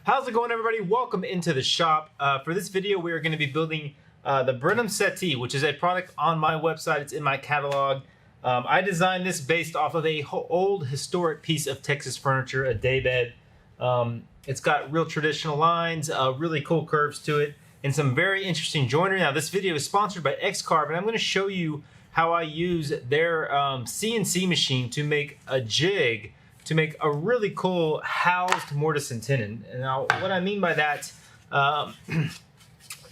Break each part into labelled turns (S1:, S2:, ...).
S1: How's it going, everybody? Welcome into the shop. For this video, we are going to be building the Brenahm Settee, which is a product on my website. It's in my catalog. I designed this based off of a old historic piece of Texas furniture, a daybed. It's got real traditional lines, really cool curves to it, and some very interesting joinery. Now, this video is sponsored by X-Carve, and I'm going to show you how I use their CNC machine to make a jig to make a really cool housed mortise and tenon. And now what I mean by that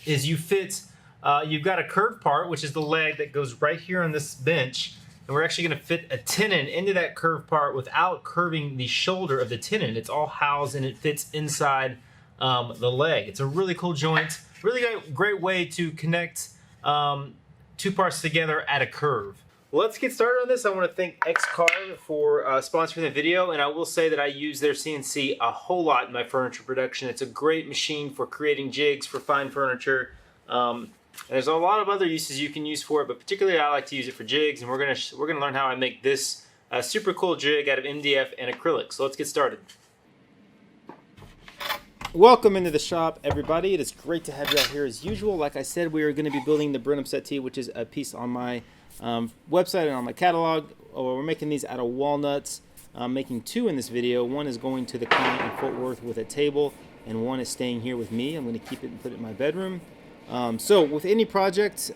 S1: is you've got a curved part, which is the leg that goes right here on this bench, and we're actually going to fit a tenon into that curved part without curving the shoulder of the tenon. It's all housed and it fits inside the leg. It's a really cool joint, really great way to connect two parts together at a curve. Let's get started on this. I want to thank X-Carve for sponsoring the video, and I will say that I use their CNC a whole lot in my furniture production. It's a great machine for creating jigs for fine furniture. And there's a lot of other uses you can use for it, but particularly I like to use it for jigs, and we're gonna learn how I make this super cool jig out of MDF and acrylic. So let's get started. Welcome into the shop, everybody. It is great to have you out here as usual. Like I said, we are going to be building the Brenahm Settee, which is a piece on my website and on my catalog. We're making these out of walnuts. I'm making two in this video. One is going to the client in Fort Worth with a table, and one is staying here with me. I'm going to keep it and put it in my bedroom. So with any project,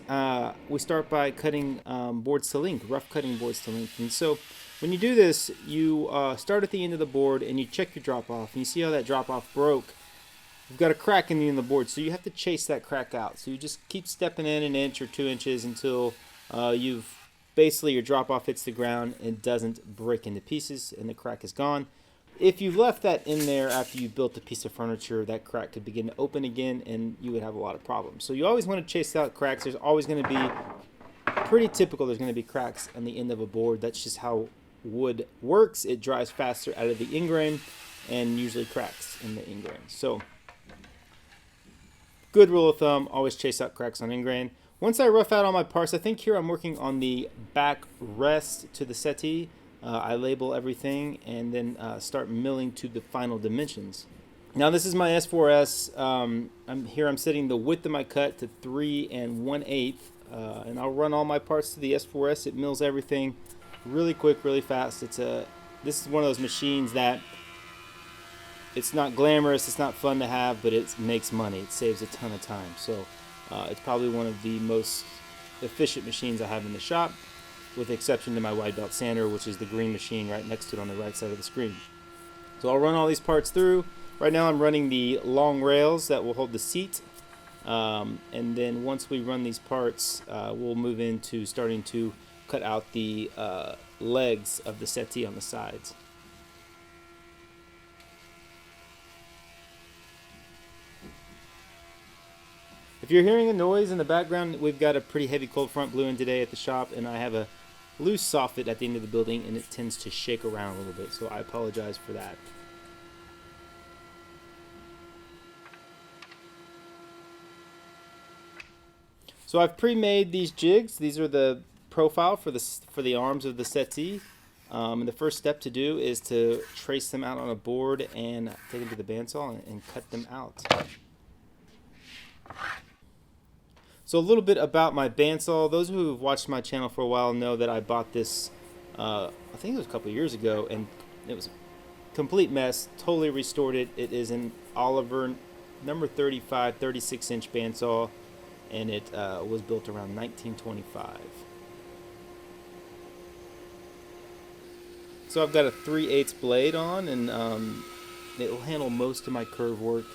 S1: we start by cutting boards to length, rough cutting boards to length. And so when you do this, you start at the end of the board and you check your drop off, and you see how that drop off broke. You've got a crack in the end of the board, so you have to chase that crack out. So you just keep stepping in an inch or 2 inches until your drop off hits the ground and doesn't break into pieces and the crack is gone. If you left that in there after you built a piece of furniture, that crack could begin to open again and you would have a lot of problems. So you always want to chase out cracks. There's always going to be, pretty typical, there's going to be cracks on the end of a board. That's just how wood works. It dries faster out of the ingrain and usually cracks in the ingrain. So good rule of thumb, always chase out cracks on ingrain. Once I rough out all my parts, I think here I'm working on the back rest to the settee. I label everything and then start milling to the final dimensions. Now this is my S4S. I'm setting the width of my cut to 3 1/8, and I'll run all my parts to the S4S. It mills everything really quick, really fast. This is one of those machines that it's not glamorous, it's not fun to have, but it makes money. It saves a ton of time. So it's probably one of the most efficient machines I have in the shop, with the exception to my wide belt sander, which is the green machine right next to it on the right side of the screen. So I'll run all these parts through. Right now I'm running the long rails that will hold the seat. And then once we run these parts, we'll move into starting to cut out the legs of the settee on the sides. If you're hearing a noise in the background, we've got a pretty heavy cold front blew in today at the shop, and I have a loose soffit at the end of the building, and it tends to shake around a little bit, so I apologize for that. So I've pre-made these jigs. These are the profile for the arms of the settee. And the first step to do is to trace them out on a board and take them to the bandsaw and cut them out. So a little bit about my bandsaw. Those who have watched my channel for a while know that I bought this, I think it was a couple years ago, and it was a complete mess. Totally restored it. It is an Oliver number 35 36-inch bandsaw, and it was built around 1925. So I've got a 3/8 blade on, and it will handle most of my curve work.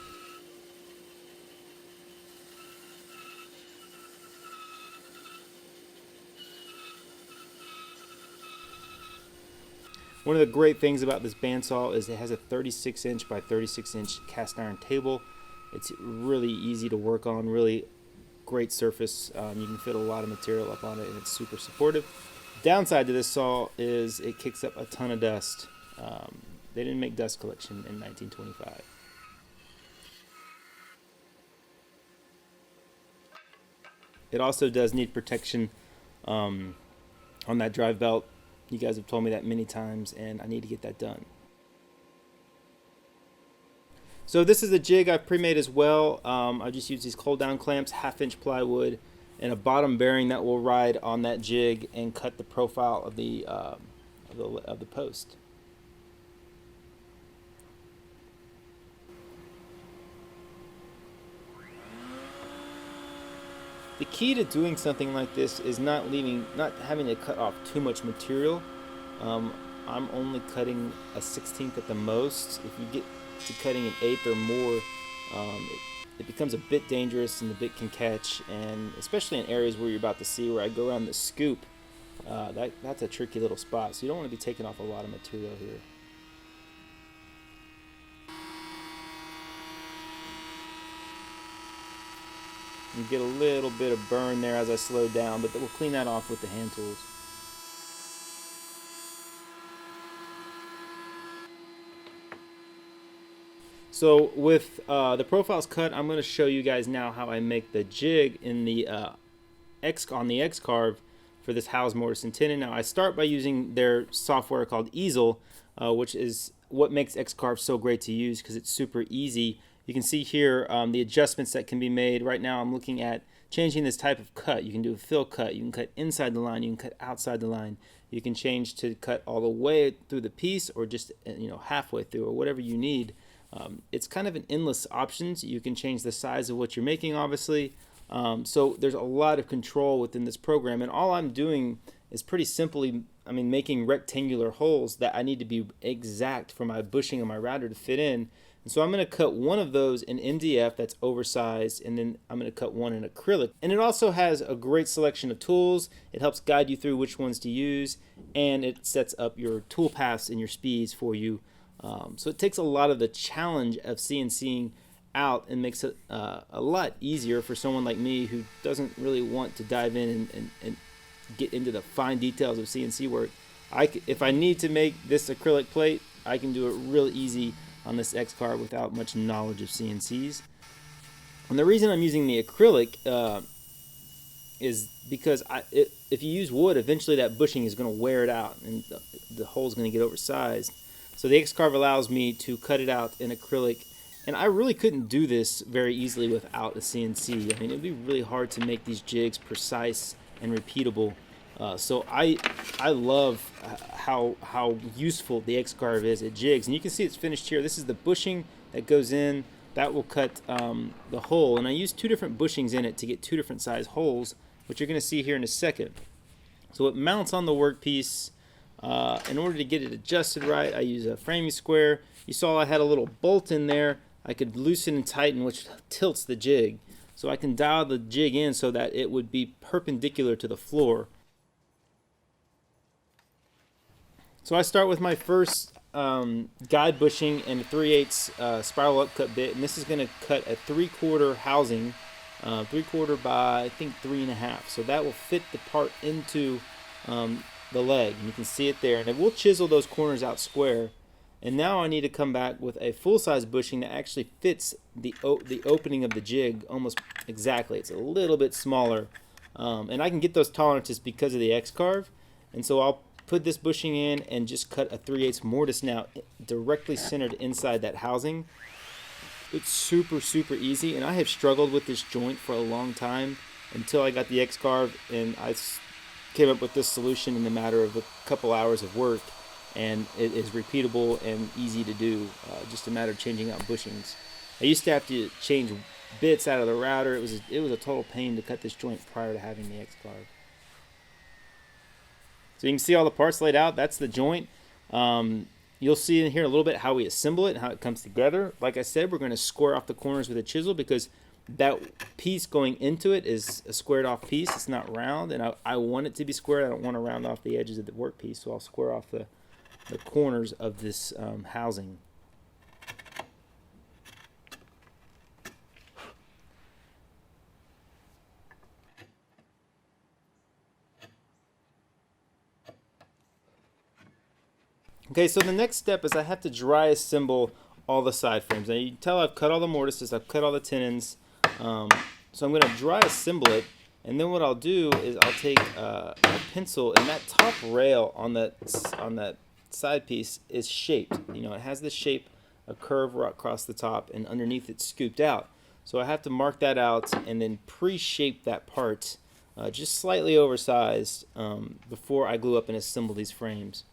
S1: One of the great things about this bandsaw is it has a 36-inch by 36-inch cast iron table. It's really easy to work on, really great surface. You can fit a lot of material up on it, and it's super supportive. Downside to this saw is it kicks up a ton of dust. They didn't make dust collection in 1925. It also does need protection on that drive belt. You guys have told me that many times, and I need to get that done. So this is a jig I've pre-made as well. I just use these cold down clamps, 1/2-inch plywood, and a bottom bearing that will ride on that jig and cut the profile of the post. The key to doing something like this is not having to cut off too much material. I'm only cutting a 1/16 at the most. If you get to cutting an 1/8 or more, it becomes a bit dangerous and the bit can catch, and especially in areas where you're about to see where I go around the scoop, that's a tricky little spot, so you don't want to be taking off a lot of material here. You get a little bit of burn there as I slow down, but we'll clean that off with the hand tools. So with the profiles cut, I'm going to show you guys now how I make the jig in the X-carve for this house mortise and tenon. Now I start by using their software called Easel, which is what makes X-carve so great to use because it's super easy. You can see here the adjustments that can be made. Right now I'm looking at changing this type of cut. You can do a fill cut, you can cut inside the line, you can cut outside the line. You can change to cut all the way through the piece or just halfway through or whatever you need. It's kind of an endless options. You can change the size of what you're making, obviously. So there's a lot of control within this program, and all I'm doing is pretty simply, making rectangular holes that I need to be exact for my bushing of my router to fit in. And so I'm going to cut one of those in MDF that's oversized, and then I'm going to cut one in acrylic. And it also has a great selection of tools. It helps guide you through which ones to use, and it sets up your tool paths and your speeds for you. So it takes a lot of the challenge of CNCing out and makes it a lot easier for someone like me who doesn't really want to dive in and get into the fine details of CNC work. If I need to make this acrylic plate, I can do it real easy on this X-carve without much knowledge of CNCs. And the reason I'm using the acrylic is because if you use wood, eventually that bushing is going to wear it out and the hole is going to get oversized. So the X-carve allows me to cut it out in acrylic, and I really couldn't do this very easily without a CNC. It would be really hard to make these jigs precise and repeatable. So I love how useful the X-carve is at jigs, and you can see it's finished here. This is the bushing that goes in. That will cut the hole, and I use 2 different bushings in it to get 2 different size holes, which you're going to see here in a second. So it mounts on the workpiece. In order to get it adjusted right, I use a framing square. You saw I had a little bolt in there. I could loosen and tighten, which tilts the jig. So I can dial the jig in so that it would be perpendicular to the floor. So I start with my first guide bushing and a 3/8 spiral upcut bit, and this is going to cut a 3/4 housing, 3/4 by I think 3.5. So that will fit the part into the leg, and you can see it there, and it will chisel those corners out square. And now I need to come back with a full-size bushing that actually fits the opening of the jig almost exactly. It's a little bit smaller, and I can get those tolerances because of the X-carve. And so I'll put this bushing in and just cut a 3/8 mortise now directly centered inside that housing. It's super easy, and I have struggled with this joint for a long time until I got the X-carve, and I came up with this solution in the matter of a couple hours of work, and it is repeatable and easy to do, just a matter of changing out bushings. I used to have to change bits out of the router. It was a total pain to cut this joint prior to having the X-carve. So you can see all the parts laid out. That's the joint. You'll see in here a little bit how we assemble it and how it comes together. Like I said, we're going to square off the corners with a chisel because that piece going into it is a squared off piece. It's not round, and I want it to be squared. I don't want to round off the edges of the workpiece, so I'll square off the corners of this housing. Okay, so the next step is I have to dry assemble all the side frames. Now you can tell I've cut all the mortises, I've cut all the tenons. So I'm going to dry assemble it, and then what I'll do is I'll take a pencil, and that top rail on that side piece is shaped. It has the shape a curve right across the top, and underneath it's scooped out. So I have to mark that out and then pre-shape that part just slightly oversized before I glue up and assemble these frames.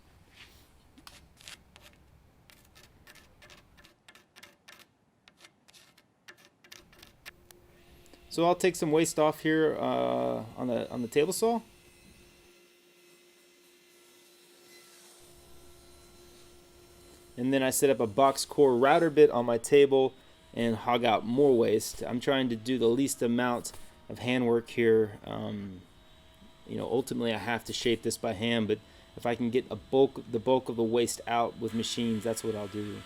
S1: So I'll take some waste off here on the table saw. And then I set up a box core router bit on my table and hog out more waste. I'm trying to do the least amount of handwork here. You know, ultimately I have to shape this by hand, but if I can get the bulk of the waste out with machines, that's what I'll do.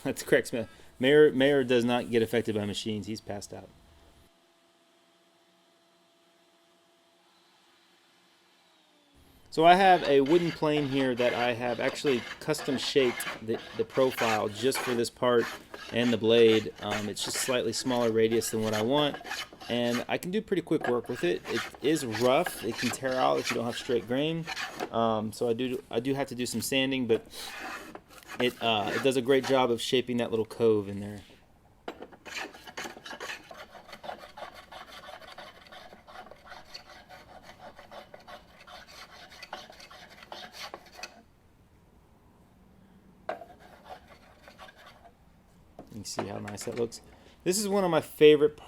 S1: That's correct, Smith. Mayor does not get affected by machines. He's passed out. So I have a wooden plane here that I have actually custom shaped the profile just for this part and the blade. It's just slightly smaller radius than what I want, and I can do pretty quick work with it. It is rough. It can tear out if you don't have straight grain. So I do have to do some sanding, but it does a great job of shaping that little cove in there. You can see how nice that looks. This is one of my favorite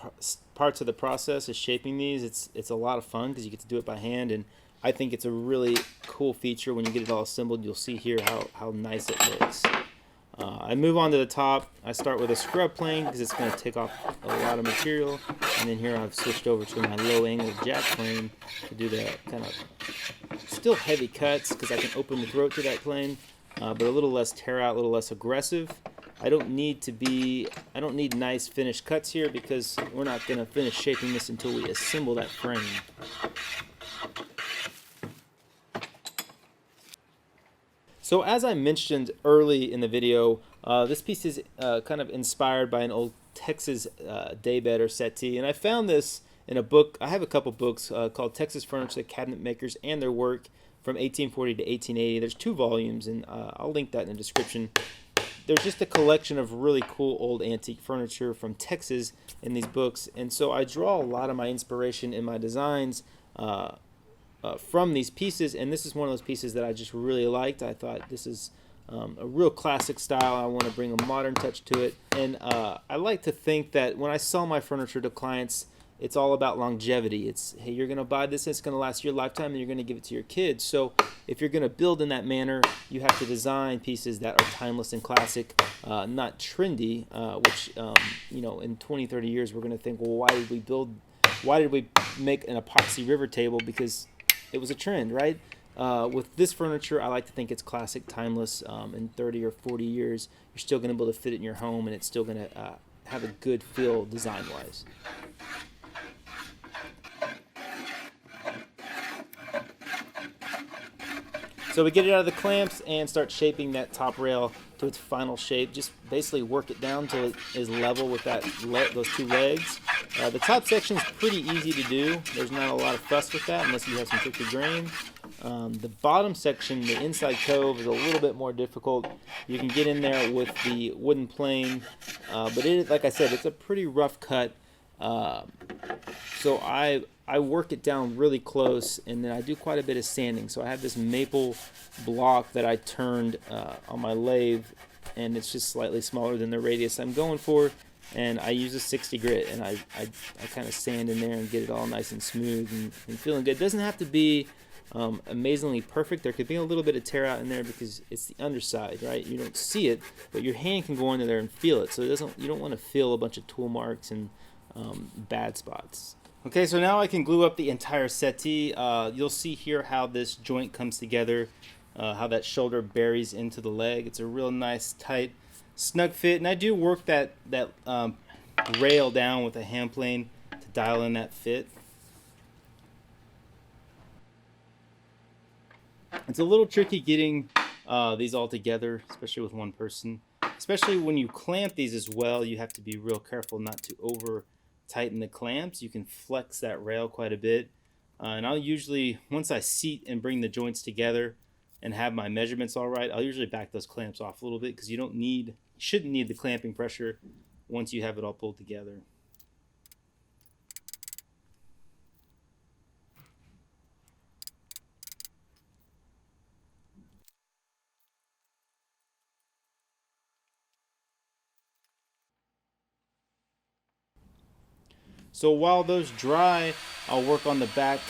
S1: parts of the process, is shaping these. It's a lot of fun because you get to do it by hand, and I think it's a really cool feature. When you get it all assembled, you'll see here how nice it looks. I move on to the top. I start with a scrub plane because it's going to take off a lot of material, and then here I've switched over to my low angle jack plane to do the kind of still heavy cuts because I can open the throat to that plane, but a little less tear out, a little less aggressive. I don't need nice finished cuts here because we're not going to finish shaping this until we assemble that frame. So as I mentioned early in the video, this piece is kind of inspired by an old Texas daybed or settee, and I found this in a book. I have a couple books called Texas Furniture, Cabinet Makers and Their Work from 1840 to 1880. There's 2 volumes, and I'll link that in the description. There's just a collection of really cool old antique furniture from Texas in these books, and so I draw a lot of my inspiration in my designs from these pieces, and this is one of those pieces that I just really liked. I thought this is a real classic style. I want to bring a modern touch to it, and I like to think that when I sell my furniture to clients, it's all about longevity. It's, hey, you're going to buy this, it's going to last your lifetime, and you're going to give it to your kids. So if you're going to build in that manner, you have to design pieces that are timeless and classic, not trendy, which, you know, in 20, 30 years, we're going to think, well, why did we make an epoxy river table? Because it was a trend, right? With this furniture, I like to think it's classic, timeless. In 30 or 40 years, you're still going to be able to fit it in your home, and it's still going to have a good feel design-wise. So we get it out of the clamps and start shaping that top rail to its final shape. Just basically work it down till it is level with those 2 legs. The top section is pretty easy to do. There's not a lot of fuss with that unless you have some tricky grain. The bottom section, the inside cove, is a little bit more difficult. You can get in there with the wooden plane, but like I said, it's a pretty rough cut. So I work it down really close, and then I do quite a bit of sanding. So I have this maple block that I turned on my lathe, and it's just slightly smaller than the radius I'm going for, and I use a 60 grit, and I kind of sand in there and get it all nice and smooth and feeling good. It doesn't have to be amazingly perfect. There could be a little bit of tear out in there because it's the underside, right? You don't see it, but your hand can go into there and feel it. So you don't want to feel a bunch of tool marks and bad spots. Okay, so now I can glue up the entire settee. You'll see here how this joint comes together, how that shoulder buries into the leg. It's a real nice, tight, snug fit, and I do work that rail down with a hand plane to dial in that fit. It's a little tricky getting these all together, especially with one person. Especially when you clamp these as well, you have to be real careful not to over tighten the clamps, you can flex that rail quite a bit. And I'll usually, once I seat and bring the joints together and have my measurements all right, I'll usually back those clamps off a little bit, because you shouldn't need the clamping pressure once you have it all pulled together. So while those dry, I'll work on the back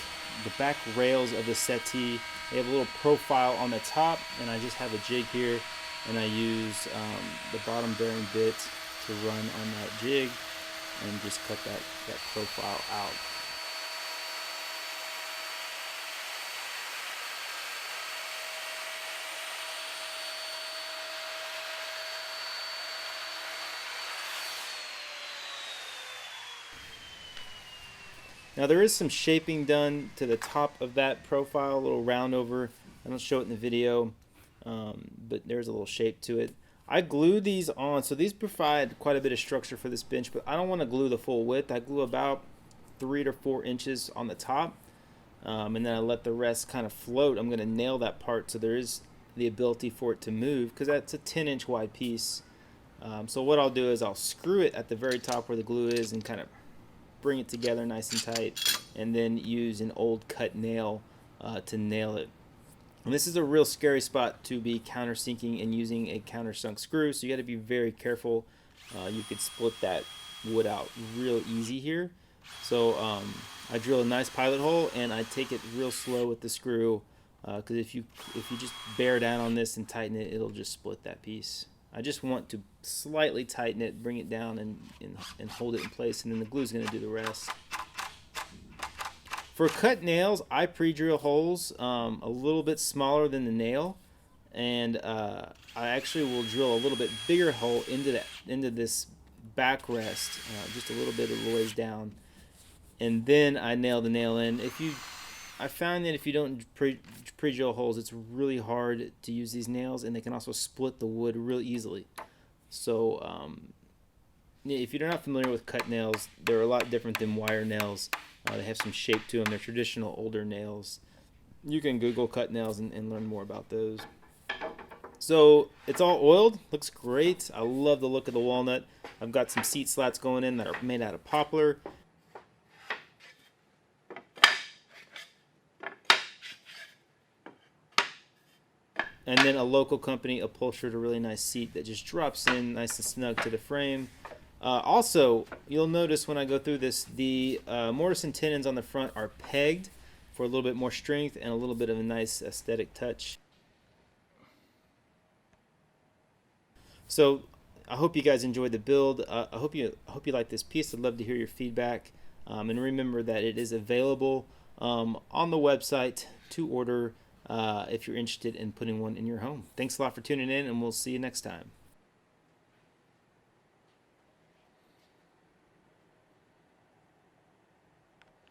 S1: rails of the settee. They have a little profile on the top, and I just have a jig here, and I use the bottom bearing bit to run on that jig and just cut that profile out. Now there is some shaping done to the top of that profile, a little round over. I don't show it in the video, but there's a little shape to it. I glue these on, so these provide quite a bit of structure for this bench, but I don't want to glue the full width. I glue about 3 to 4 inches on the top, and then I let the rest kind of float. I'm going to nail that part so there is the ability for it to move, because that's a 10-inch wide piece. So what I'll do is I'll screw it at the very top where the glue is and kind of bring it together nice and tight, and then use an old cut nail to nail it. And this is a real scary spot to be countersinking and using a countersunk screw, so you got to be very careful. You could split that wood out real easy here. So I drill a nice pilot hole, and I take it real slow with the screw, because if you just bear down on this and tighten it, it'll just split that piece. I just want to slightly tighten it, bring it down, and hold it in place, and then the glue is going to do the rest. For cut nails, I pre-drill holes a little bit smaller than the nail, and I actually will drill a little bit bigger hole into this backrest, just a little bit of the ways down, and then I nail the nail in. I found that if you don't pre-drill holes, it's really hard to use these nails, and they can also split the wood real easily. So if you're not familiar with cut nails, they're a lot different than wire nails. They have some shape to them. They're traditional older nails. You can Google cut nails and learn more about those. So it's all oiled, looks great. I love the look of the walnut. I've got some seat slats going in that are made out of poplar. And then a local company upholstered a really nice seat that just drops in nice and snug to the frame. Also, you'll notice when I go through this, the mortise and tenons on the front are pegged for a little bit more strength and a little bit of a nice aesthetic touch. So I hope you guys enjoyed the build. I hope you like this piece. I'd love to hear your feedback. And remember that it is available on the website to order if you're interested in putting one in your home. Thanks a lot for tuning in, and we'll see you next time.